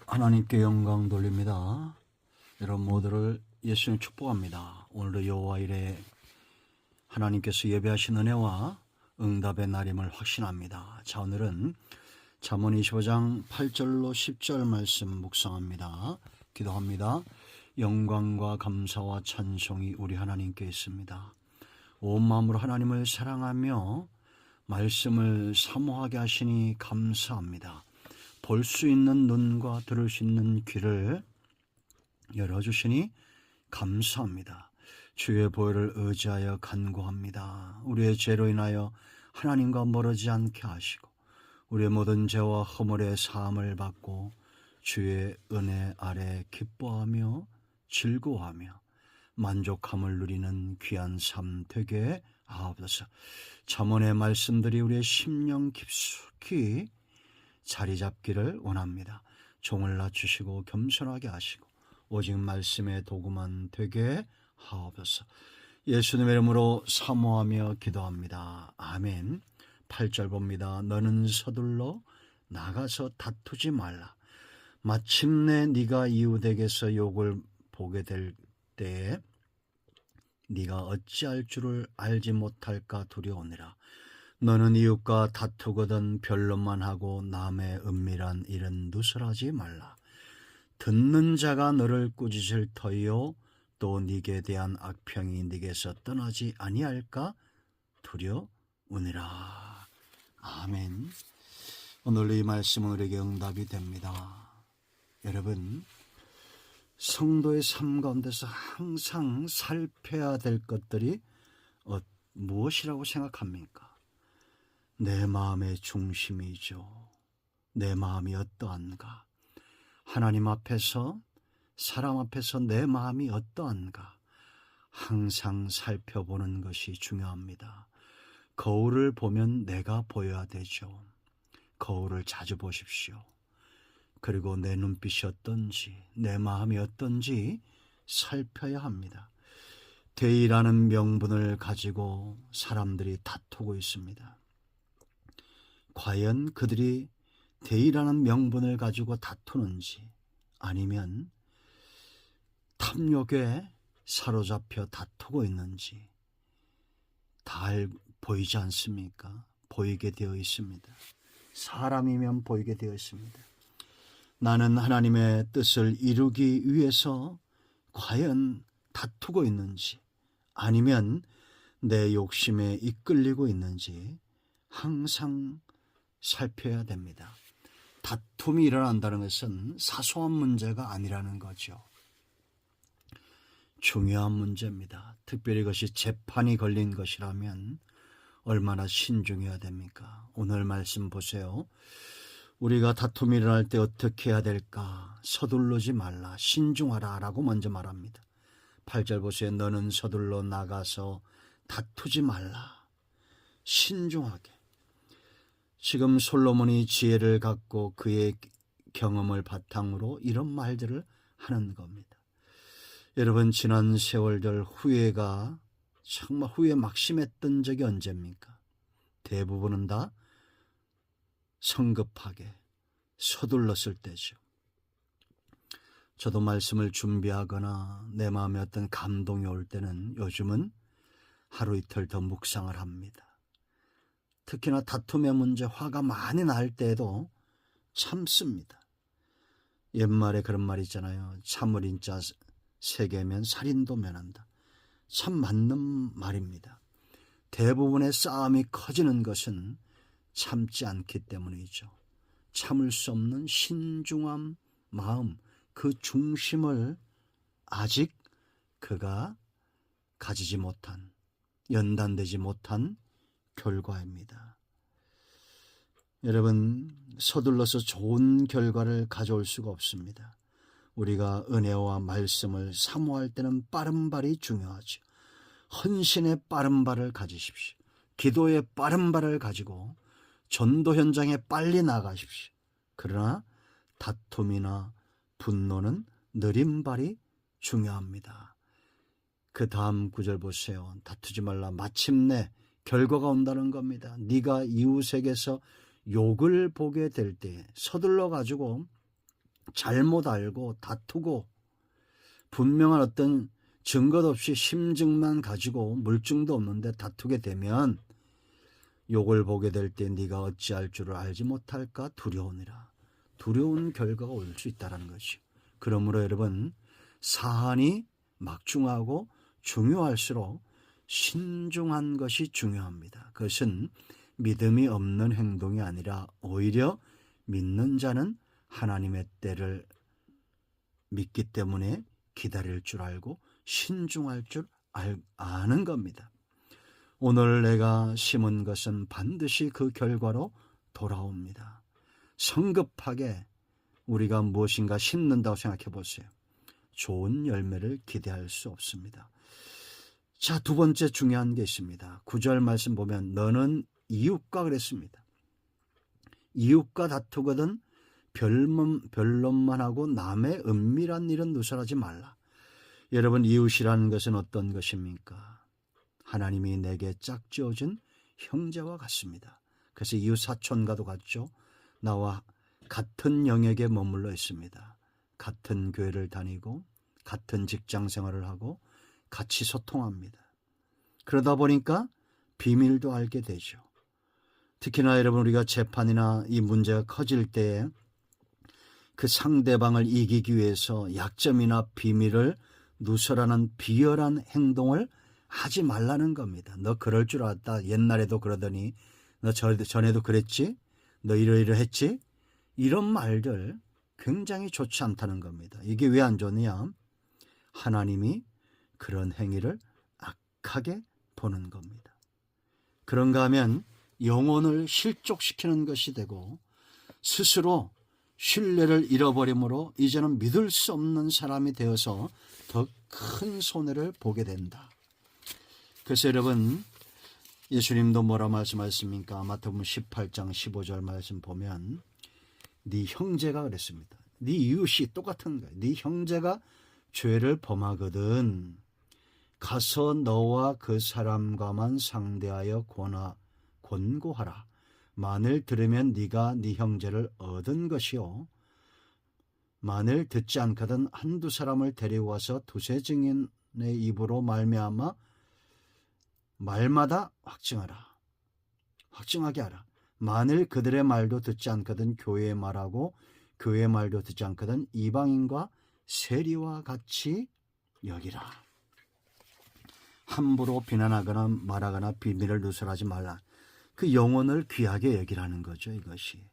하나님께 영광 돌립니다. 여러분 모두를 예수님 축복합니다. 오늘도 여호와 이래 하나님께서 예배하신 은혜와 응답의 날임을 확신합니다. 자, 오늘은 잠언 25장 8절로 10절 말씀 묵상합니다. 기도합니다. 영광과 감사와 찬송이 우리 하나님께 있습니다. 온 마음으로 하나님을 사랑하며 말씀을 사모하게 하시니 감사합니다. 볼 수 있는 눈과 들을 수 있는 귀를 열어주시니 감사합니다. 주의 보혈을 의지하여 간구합니다. 우리의 죄로 인하여 하나님과 멀어지지 않게 하시고 우리의 모든 죄와 허물의 사함을 받고 주의 은혜 아래 기뻐하며 즐거워하며 만족함을 누리는 귀한 삶 되게 하옵소서. 잠언의 말씀들이 우리의 심령 깊숙이 자리 잡기를 원합니다. 종을 낮추시고 겸손하게 하시고 오직 말씀의 도구만 되게 하옵소서. 예수님의 이름으로 사모하며 기도합니다. 아멘. 8절 봅니다. 너는 서둘러 나가서 다투지 말라. 마침내 네가 이웃에게서 욕을 보게 될 때에 네가 어찌할 줄을 알지 못할까 두려우니라. 너는 이웃과 다투거든 변론만 하고 남의 은밀한 일은 누설하지 말라. 듣는 자가 너를 꾸짖을 터이요 또 네게 대한 악평이 네게서 떠나지 아니할까 두려우니라. 아멘. 오늘 이 말씀은 우리에게 응답이 됩니다. 여러분, 성도의 삶 가운데서 항상 살펴야 될 것들이 무엇이라고 생각합니까? 내 마음의 중심이죠. 내 마음이 어떠한가? 하나님 앞에서, 사람 앞에서 내 마음이 어떠한가? 항상 살펴보는 것이 중요합니다. 거울을 보면 내가 보여야 되죠. 거울을 자주 보십시오. 그리고 내 눈빛이 어떤지, 내 마음이 어떤지 살펴야 합니다. 대의라는 명분을 가지고 사람들이 다투고 있습니다. 과연 그들이 대의라는 명분을 가지고 다투는지 아니면 탐욕에 사로잡혀 다투고 있는지 다 보이지 않습니까? 보이게 되어 있습니다. 사람이면 보이게 되어 있습니다. 나는 하나님의 뜻을 이루기 위해서 과연 다투고 있는지 아니면 내 욕심에 이끌리고 있는지 항상 살펴야 됩니다. 다툼이 일어난다는 것은 사소한 문제가 아니라는 거죠. 중요한 문제입니다. 특별히 그것이 재판이 걸린 것이라면 얼마나 신중해야 됩니까? 오늘 말씀 보세요. 우리가 다툼이 일어날 때 어떻게 해야 될까? 서두르지 말라, 신중하라 라고 먼저 말합니다. 8절 보세요. 너는 서둘러 나가서 다투지 말라. 신중하게. 지금 솔로몬이 지혜를 갖고 그의 경험을 바탕으로 이런 말들을 하는 겁니다. 여러분, 지난 세월들 후회가 정말 후회 막심했던 적이 언제입니까? 대부분은 다 성급하게 서둘렀을 때죠. 저도 말씀을 준비하거나 내 마음에 어떤 감동이 올 때는 요즘은 하루 이틀 더 묵상을 합니다. 특히나 다툼의 문제, 화가 많이 날 때에도 참습니다. 옛말에 그런 말 있잖아요. 참을 인자 세 개면 살인도 면한다. 참 맞는 말입니다. 대부분의 싸움이 커지는 것은 참지 않기 때문이죠. 참을 수 없는 신중한 마음, 그 중심을 아직 그가 가지지 못한, 연단되지 못한 결과입니다. 여러분, 서둘러서 좋은 결과를 가져올 수가 없습니다. 우리가 은혜와 말씀을 사모할 때는 빠른 발이 중요하죠. 헌신의 빠른 발을 가지십시오. 기도의 빠른 발을 가지고 전도 현장에 빨리 나가십시오. 그러나 다툼이나 분노는 느린 발이 중요합니다. 그 다음 구절 보세요. 다투지 말라. 마침내 결과가 온다는 겁니다. 네가 이웃에게서 욕을 보게 될 때 서둘러 가지고 잘못 알고 다투고 분명한 어떤 증거도 없이 심증만 가지고 물증도 없는데 다투게 되면 욕을 보게 될 때 네가 어찌할 줄을 알지 못할까 두려우니라. 두려운 결과가 올 수 있다는 것이죠. 그러므로 여러분, 사안이 막중하고 중요할수록 신중한 것이 중요합니다. 그것은 믿음이 없는 행동이 아니라 오히려 믿는 자는 하나님의 때를 믿기 때문에 기다릴 줄 알고 신중할 줄 아는 겁니다. 오늘 내가 심은 것은 반드시 그 결과로 돌아옵니다. 성급하게 우리가 무엇인가 심는다고 생각해 보세요. 좋은 열매를 기대할 수 없습니다. 자, 두 번째 중요한 게 있습니다. 9절 말씀 보면 너는 이웃과 그랬습니다. 이웃과 다투거든 변론만 하고 남의 은밀한 일은 누설하지 말라. 여러분, 이웃이라는 것은 어떤 것입니까? 하나님이 내게 짝지어준 형제와 같습니다. 그래서 이웃 사촌과도 같죠. 나와 같은 영역에 머물러 있습니다. 같은 교회를 다니고 같은 직장 생활을 하고 같이 소통합니다. 그러다 보니까 비밀도 알게 되죠. 특히나 여러분, 우리가 재판이나 이 문제가 커질 때에 그 상대방을 이기기 위해서 약점이나 비밀을 누설하는 비열한 행동을 하지 말라는 겁니다. 너 그럴 줄 알았다. 옛날에도 그러더니 너 전에도 그랬지? 너 이러이러했지? 이런 말들 굉장히 좋지 않다는 겁니다. 이게 왜 안 좋냐? 하나님이 그런 행위를 악하게 보는 겁니다. 그런가 하면 영혼을 실족시키는 것이 되고 스스로 신뢰를 잃어버림으로 이제는 믿을 수 없는 사람이 되어서 더 큰 손해를 보게 된다. 그래서 여러분, 예수님도 뭐라 말씀하셨습니까? 마태복음 18장 15절 말씀 보면 네 형제가 그랬습니다. 네 이웃이 똑같은 거예요. 네 형제가 죄를 범하거든 가서 너와 그 사람과만 상대하여 권고하라. 만일 들으면 네가 네 형제를 얻은 것이요, 만일 듣지 않거든 한두 사람을 데려와서 두세 증인의 입으로 말미암아 말마다 확증하게 하라. 만일 그들의 말도 듣지 않거든 교회의 말하고 교회의 말도 듣지 않거든 이방인과 세리와 같이 여기라. 함부로 비난하거나 말하거나 비밀을 누설하지 말라. 그 영혼을 귀하게 여기라는 거죠, 이것이.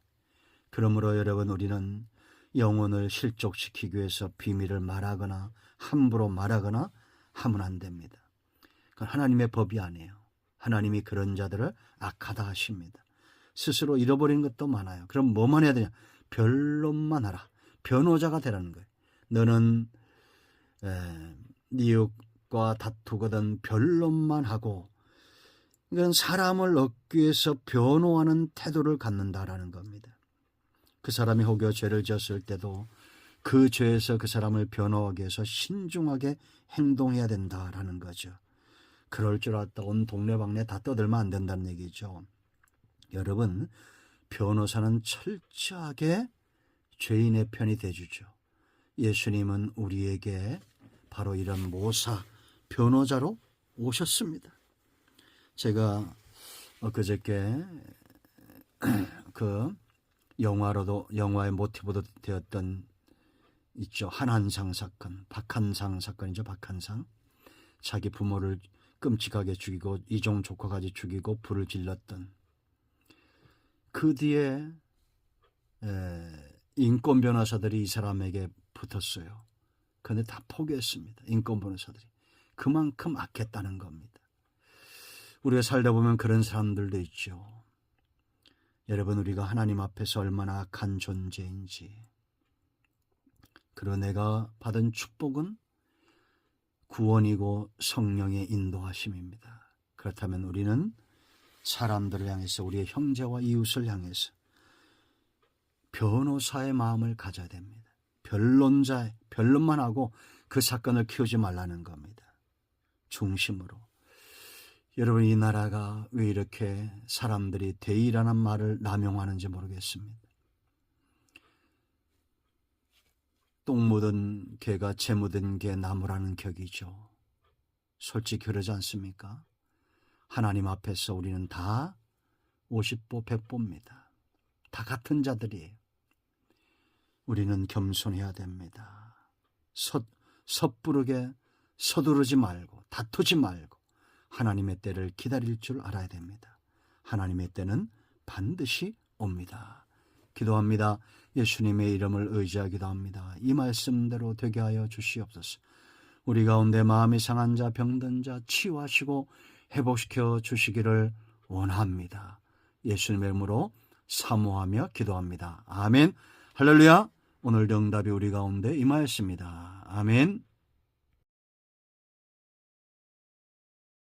그러므로 여러분, 우리는 영혼을 실족시키기 위해서 비밀을 말하거나 함부로 말하거나 하면 안 됩니다. 그건 하나님의 법이 아니에요. 하나님이 그런 자들을 악하다 하십니다. 스스로 잃어버린 것도 많아요. 그럼 뭐만 해야 되냐? 변론만 하라. 변호자가 되라는 거예요. 너는 이웃과 다투거든 변론만 하고, 이건 사람을 얻기 위해서 변호하는 태도를 갖는다라는 겁니다. 그 사람이 혹여 죄를 지었을 때도 그 죄에서 그 사람을 변호하기 위해서 신중하게 행동해야 된다라는 거죠. 그럴 줄 알았다 온 동네방네 다 떠들면 안 된다는 얘기죠. 여러분, 변호사는 철저하게 죄인의 편이 돼주죠. 예수님은 우리에게 바로 이런 모사, 변호자로 오셨습니다. 제가 엊그저께 그 영화의 모티브도 되었던 있죠. 한한상 사건, 박한상 사건이죠. 박한상. 자기 부모를 끔찍하게 죽이고 이종 조카까지 죽이고 불을 질렀던, 그 뒤에 인권 변호사들이 이 사람에게 붙었어요. 그런데 다 포기했습니다. 인권 변호사들이. 그만큼 악했다는 겁니다. 우리가 살다 보면 그런 사람들도 있죠. 여러분, 우리가 하나님 앞에서 얼마나 악한 존재인지, 그리고 내가 받은 축복은 구원이고 성령의 인도하심입니다. 그렇다면 우리는 사람들을 향해서, 우리의 형제와 이웃을 향해서 변호사의 마음을 가져야 됩니다. 변론만 하고 그 사건을 키우지 말라는 겁니다. 중심으로. 여러분, 이 나라가 왜 이렇게 사람들이 대의라는 말을 남용하는지 모르겠습니다. 똥 묻은 개가 재 묻은 개 나무라는 격이죠. 솔직히 그러지 않습니까? 하나님 앞에서 우리는 다 50보 100보입니다. 다 같은 자들이에요. 우리는 겸손해야 됩니다. 섣부르게 서두르지 말고 다투지 말고 하나님의 때를 기다릴 줄 알아야 됩니다. 하나님의 때는 반드시 옵니다. 기도합니다. 예수님의 이름을 의지하기도 합니다. 이 말씀대로 되게 하여 주시옵소서. 우리 가운데 마음이 상한 자, 병든 자 치유하시고 회복시켜 주시기를 원합니다. 예수님의 이름으로 사모하며 기도합니다. 아멘. 할렐루야. 오늘 응답이 우리 가운데 임하였습니다. 아멘.